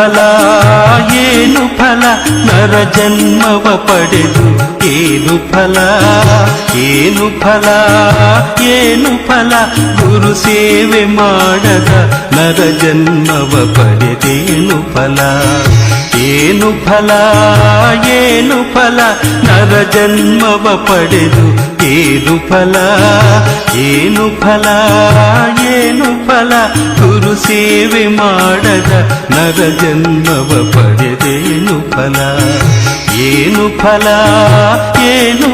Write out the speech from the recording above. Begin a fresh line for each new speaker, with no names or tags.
ಫಲ ಏನು ಫಲ ನರ ಜನ್ಮವ ಪಡೆದು ಏನು ಫಲ ಏನು ಫಲ ಏನು ಫಲ ಗುರು ಸೇವೆ ಮಾಡದ ನರ ಜನ್ಮವ ಪಡೆದೇನು ಫಲ ಏನು ಫಲ ಏನು ಫಲ ನರ ಜನ್ಮವ ಪಡೆದು ಏನು ಫಲ ಏನು ಫಲ ಏನು ಫಲ ಗುರು ಸೇವೆ ಮಾಡದ ನರ ಜನ್ಮವ ಪಡೆದೇನು ಫಲ ಏನು ಫಲ ಏನು